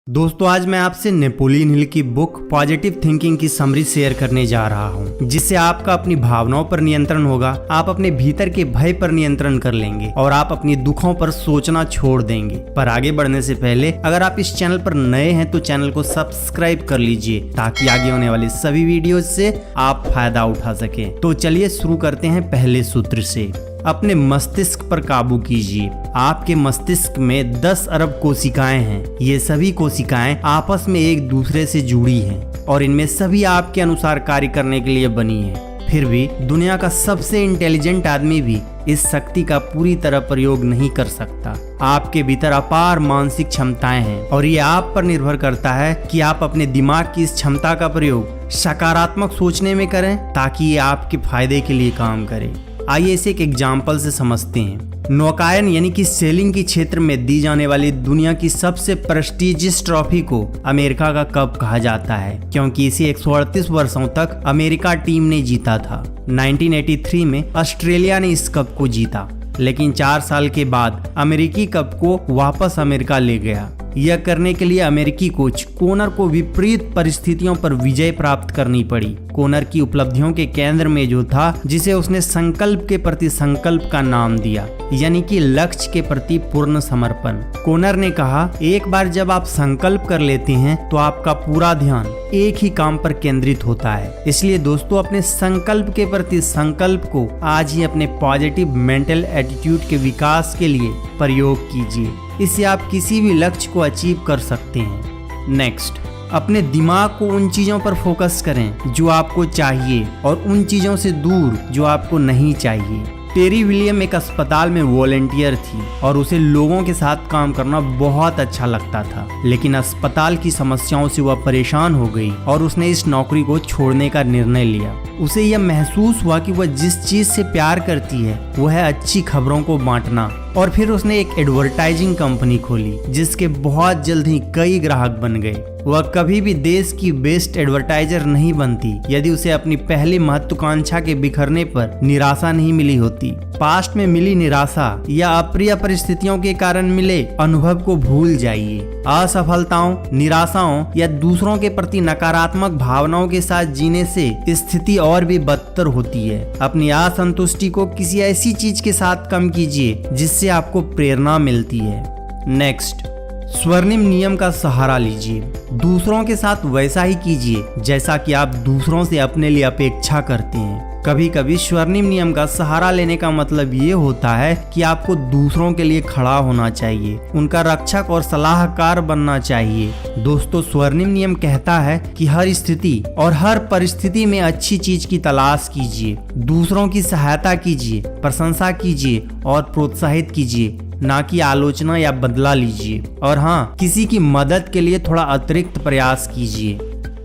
दोस्तों आज मैं आपसे नेपोलियन हिल की बुक पॉजिटिव थिंकिंग की समरी शेयर करने जा रहा हूं, जिससे आपका अपनी भावनाओं पर नियंत्रण होगा, आप अपने भीतर के भय पर नियंत्रण कर लेंगे और आप अपनी दुखों पर सोचना छोड़ देंगे। पर आगे बढ़ने से पहले अगर आप इस चैनल पर नए हैं तो चैनल को सब्सक्राइब कर लीजिए ताकि आगे होने वाली सभी वीडियो से आप फायदा उठा सके। तो चलिए शुरू करते हैं पहले सूत्र से। अपने मस्तिष्क पर काबू कीजिए। आपके मस्तिष्क में 10 अरब कोशिकाएं हैं। ये सभी कोशिकाएं आपस में एक दूसरे से जुड़ी हैं और इनमें सभी आपके अनुसार कार्य करने के लिए बनी हैं। फिर भी दुनिया का सबसे इंटेलिजेंट आदमी भी इस शक्ति का पूरी तरह प्रयोग नहीं कर सकता। आपके भीतर अपार मानसिक क्षमताएं हैं और ये आप पर निर्भर करता है कि आप अपने दिमाग की इस क्षमता का प्रयोग सकारात्मक सोचने में करें ताकि ये आपके फायदे के लिए काम करे। आइए इसे एक एग्जाम्पल से समझते हैं। नौकायन यानी कि सेलिंग के क्षेत्र में दी जाने वाली दुनिया की सबसे प्रेस्टिजियस ट्रॉफी को अमेरिका का कप कहा जाता है, क्योंकि इसे 138 वर्षों तक अमेरिका टीम ने जीता था। 1983 में ऑस्ट्रेलिया ने इस कप को जीता, लेकिन 4 साल के बाद अमेरिकी कप को वापस अमेरिका ले गया। यह करने के लिए अमेरिकी कोच कोनर को विपरीत परिस्थितियों पर विजय प्राप्त करनी पड़ी। कोनर की उपलब्धियों के केंद्र में जो था, जिसे उसने संकल्प के प्रति संकल्प का नाम दिया, यानी कि लक्ष्य के प्रति पूर्ण समर्पण। कोनर ने कहा, एक बार जब आप संकल्प कर लेते हैं तो आपका पूरा ध्यान एक ही काम पर केंद्रित होता है। इसलिए दोस्तों अपने संकल्प के प्रति संकल्प को आज ही अपने पॉजिटिव मेंटल एटीट्यूड के विकास के लिए प्रयोग कीजिए। इससे आप किसी भी लक्ष्य को अचीव कर सकते हैं। नेक्स्ट, अपने दिमाग को उन चीजों पर फोकस करें जो आपको चाहिए और उन चीजों से दूर जो आपको नहीं चाहिए। टेरी विलियम एक अस्पताल में वॉलंटियर थी और उसे लोगों के साथ काम करना बहुत अच्छा लगता था, लेकिन अस्पताल की समस्याओं से वह परेशान हो गई और उसने इस नौकरी को छोड़ने का निर्णय लिया। उसे यह महसूस हुआ कि वह जिस चीज से प्यार करती है वह है अच्छी खबरों को बांटना, और फिर उसने एक एडवर्टाइजिंग कंपनी खोली जिसके बहुत जल्द ही कई ग्राहक बन गए। वह कभी भी देश की बेस्ट एडवर्टाइजर नहीं बनती यदि उसे अपनी पहली महत्वाकांक्षा के बिखरने पर निराशा नहीं मिली होती। पास्ट में मिली निराशा या अप्रिय परिस्थितियों के कारण मिले अनुभव को भूल जाइए। असफलताओं, निराशाओं या दूसरों के प्रति नकारात्मक भावनाओं के साथ जीने से स्थिति और भी बदतर होती है। अपनी असंतुष्टि को किसी ऐसी चीज के साथ कम कीजिए जिससे आपको प्रेरणा मिलती है। नेक्स्ट, स्वर्णिम नियम का सहारा लीजिए। दूसरों के साथ वैसा ही कीजिए जैसा कि आप दूसरों से अपने लिए अपेक्षा करते हैं। कभी कभी स्वर्णिम नियम का सहारा लेने का मतलब ये होता है कि आपको दूसरों के लिए खड़ा होना चाहिए, उनका रक्षक और सलाहकार बनना चाहिए। दोस्तों स्वर्णिम नियम कहता है कि हर स्थिति और हर परिस्थिति में अच्छी चीज की तलाश कीजिए, दूसरों की सहायता कीजिए, प्रशंसा कीजिए और प्रोत्साहित कीजिए, ना कि आलोचना या बदला लीजिए। और हाँ, किसी की मदद के लिए थोड़ा अतिरिक्त प्रयास कीजिए।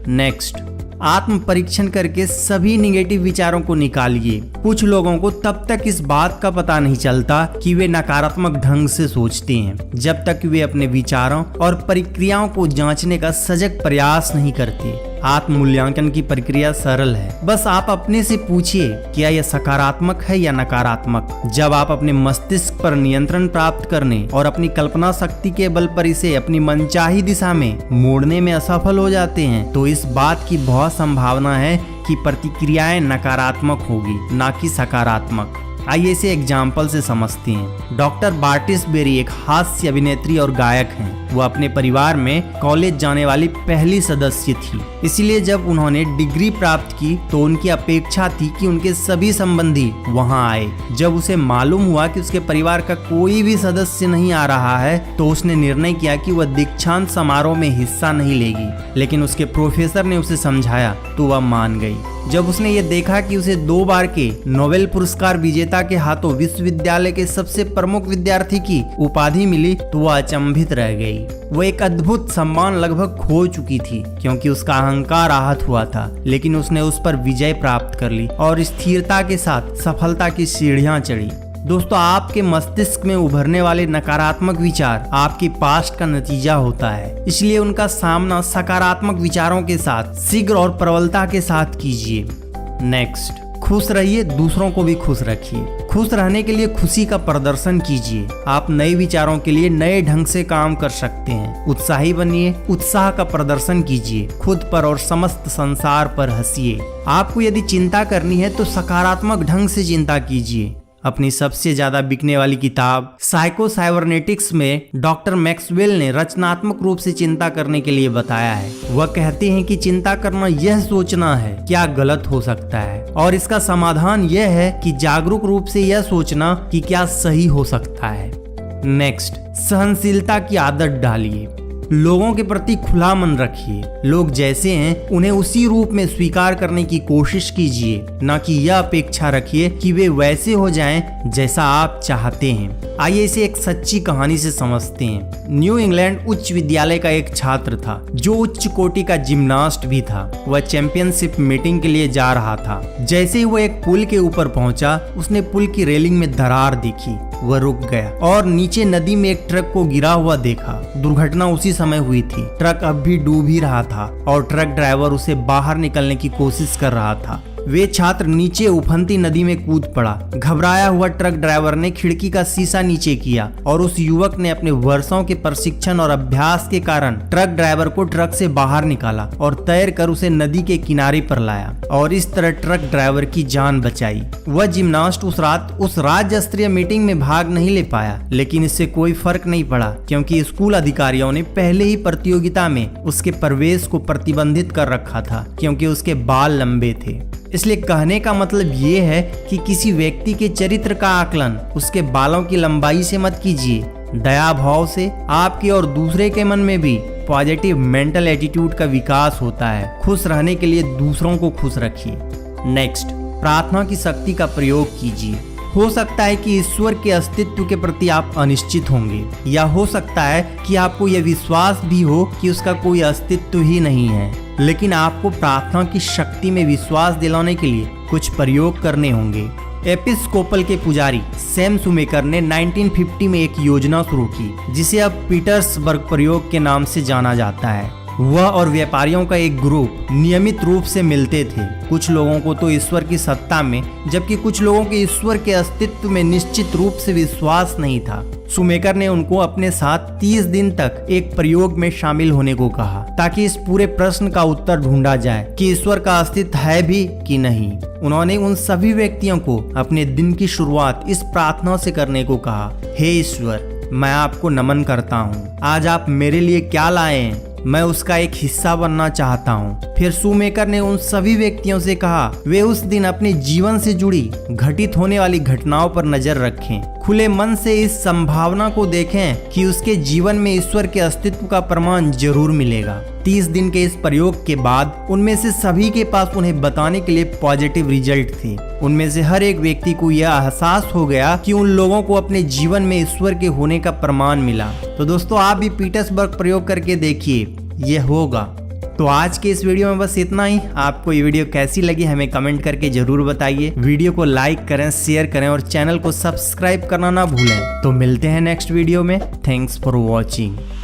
नेक्स्ट, आत्म परीक्षण करके सभी निगेटिव विचारों को निकालिए। कुछ लोगों को तब तक इस बात का पता नहीं चलता कि वे नकारात्मक ढंग से सोचते हैं जब तक वे अपने विचारों और प्रक्रियाओं को जांचने का सजग प्रयास नहीं करते। आत्म मूल्यांकन की प्रक्रिया सरल है, बस आप अपने से पूछिए क्या यह सकारात्मक है या नकारात्मक। जब आप अपने मस्तिष्क पर नियंत्रण प्राप्त करने और अपनी कल्पना शक्ति के बल पर इसे अपनी मनचाही दिशा में मोड़ने में असफल हो जाते हैं तो इस बात की बहुत संभावना है कि प्रतिक्रियाएं नकारात्मक होगी, ना कि सकारात्मक। आइए इसे एग्जाम्पल से समझते हैं। डॉक्टर बार्टिस बेरी एक हास्य अभिनेत्री और गायक हैं। वो अपने परिवार में कॉलेज जाने वाली पहली सदस्य थी, इसलिए जब उन्होंने डिग्री प्राप्त की तो उनकी अपेक्षा थी कि उनके सभी संबंधी वहां आए। जब उसे मालूम हुआ कि उसके परिवार का कोई भी सदस्य नहीं आ रहा है तो उसने निर्णय किया कि वह दीक्षांत समारोह में हिस्सा नहीं लेगी, लेकिन उसके प्रोफेसर ने उसे समझाया तो वह मान गई। जब उसने ये देखा कि उसे 2 बार के नोबेल पुरस्कार विजेता के हाथों विश्वविद्यालय के सबसे प्रमुख विद्यार्थी की उपाधि मिली तो वह अचंभित रह गई। वो एक अद्भुत सम्मान लगभग खो चुकी थी क्योंकि उसका अहंकार आहत हुआ था, लेकिन उसने उस पर विजय प्राप्त कर ली और स्थिरता के साथ सफलता की सीढ़ियां चढ़ी। दोस्तों आपके मस्तिष्क में उभरने वाले नकारात्मक विचार आपके पास्ट का नतीजा होता है, इसलिए उनका सामना सकारात्मक विचारों के साथ शीघ्र और प्रबलता के साथ कीजिए। नेक्स्ट, खुश रहिए, दूसरों को भी खुश रखिए। खुश रहने के लिए खुशी का प्रदर्शन कीजिए। आप नए विचारों के लिए नए ढंग से काम कर सकते हैं। उत्साही बनिए, उत्साह का प्रदर्शन कीजिए। खुद पर और समस्त संसार पर हंसिए। आपको यदि चिंता करनी है तो सकारात्मक ढंग से चिंता कीजिए। अपनी सबसे ज्यादा बिकने वाली किताब साइको साइबरनेटिक्स में डॉक्टर मैक्सवेल ने रचनात्मक रूप से चिंता करने के लिए बताया है। वह कहते हैं कि चिंता करना यह सोचना है क्या गलत हो सकता है, और इसका समाधान यह है कि जागरूक रूप से यह सोचना कि क्या सही हो सकता है। नेक्स्ट, सहनशीलता की आदत डालिए। लोगों के प्रति खुला मन रखिए। लोग जैसे हैं उन्हें उसी रूप में स्वीकार करने की कोशिश कीजिए, न कि यह अपेक्षा रखिए कि वे वैसे हो जाएं जैसा आप चाहते हैं। आइए इसे एक सच्ची कहानी से समझते हैं। न्यू इंग्लैंड उच्च विद्यालय का एक छात्र था जो उच्च कोटि का जिम्नास्ट भी था। वह चैंपियनशिप मीटिंग के लिए जा रहा था। जैसे ही वह एक पुल के ऊपर पहुंचा, उसने पुल की रेलिंग में दरार देखी। वह रुक गया और नीचे नदी में एक ट्रक को गिरा हुआ देखा। दुर्घटना उसी समय हुई थी। ट्रक अब भी डूब ही रहा था और ट्रक ड्राइवर उसे बाहर निकलने की कोशिश कर रहा था। वे छात्र नीचे उफनती नदी में कूद पड़ा। घबराया हुआ ट्रक ड्राइवर ने खिड़की का शीशा नीचे किया और उस युवक ने अपने वर्षों के प्रशिक्षण और अभ्यास के कारण ट्रक ड्राइवर को ट्रक से बाहर निकाला और तैर कर उसे नदी के किनारे पर लाया और इस तरह ट्रक ड्राइवर की जान बचाई। वह जिम्नास्ट उस रात उस राज्य स्तरीय मीटिंग में भाग नहीं ले पाया, लेकिन इससे कोई फर्क नहीं पड़ा क्योंकि स्कूल अधिकारियों ने पहले ही प्रतियोगिता में उसके प्रवेश को प्रतिबंधित कर रखा था क्योंकि उसके बाल लंबे थे। इसलिए कहने का मतलब ये है कि किसी व्यक्ति के चरित्र का आकलन उसके बालों की लंबाई से मत कीजिए। दया भाव से आपके और दूसरे के मन में भी पॉजिटिव मेंटल एटीट्यूड का विकास होता है। खुश रहने के लिए दूसरों को खुश रखिए। नेक्स्ट, प्रार्थना की शक्ति का प्रयोग कीजिए। हो सकता है कि ईश्वर के अस्तित्व के प्रति आप अनिश्चित होंगे, या हो सकता है कि आपको यह विश्वास भी हो कि उसका कोई अस्तित्व ही नहीं है, लेकिन आपको प्रार्थना की शक्ति में विश्वास दिलाने के लिए कुछ प्रयोग करने होंगे। एपिस्कोपल के पुजारी सैम शूमेकर ने 1950 में एक योजना शुरू की जिसे अब पीटर्सबर्ग प्रयोग के नाम से जाना जाता है। वह और व्यापारियों का एक ग्रुप नियमित रूप से मिलते थे। कुछ लोगों को तो ईश्वर की सत्ता में, जबकि कुछ लोगों के ईश्वर के अस्तित्व में निश्चित रूप से विश्वास नहीं था। शूमेकर ने उनको अपने साथ 30 दिन तक एक प्रयोग में शामिल होने को कहा ताकि इस पूरे प्रश्न का उत्तर ढूंढा जाए कि ईश्वर का अस्तित्व है भी कि नहीं। उन्होंने उन सभी व्यक्तियों को अपने दिन की शुरुआत इस प्रार्थना से करने को कहा, हे ईश्वर, मैं आपको नमन करता हूँ। आज आप मेरे लिए क्या लाए हैं, मैं उसका एक हिस्सा बनना चाहता हूँ। फिर शूमेकर ने उन सभी व्यक्तियों से कहा वे उस दिन अपने जीवन से जुड़ी घटित होने वाली घटनाओं पर नजर रखें, खुले मन से इस संभावना को देखें कि उसके जीवन में ईश्वर के अस्तित्व का प्रमाण जरूर मिलेगा। 30 दिन के इस प्रयोग के बाद उनमें से सभी के पास उन्हें बताने के लिए पॉजिटिव रिजल्ट थे। उनमें से हर एक व्यक्ति को यह एहसास हो गया कि उन लोगों को अपने जीवन में ईश्वर के होने का प्रमाण मिला। तो दोस्तों, आप भी पीटर्सबर्ग प्रयोग करके देखिए, यह होगा। तो आज के इस वीडियो में बस इतना ही। आपको ये वीडियो कैसी लगी हमें कमेंट करके जरूर बताइए। वीडियो को लाइक करें, शेयर करें और चैनल को सब्सक्राइब करना ना भूलें। तो मिलते हैं नेक्स्ट वीडियो में। Thanks for watching.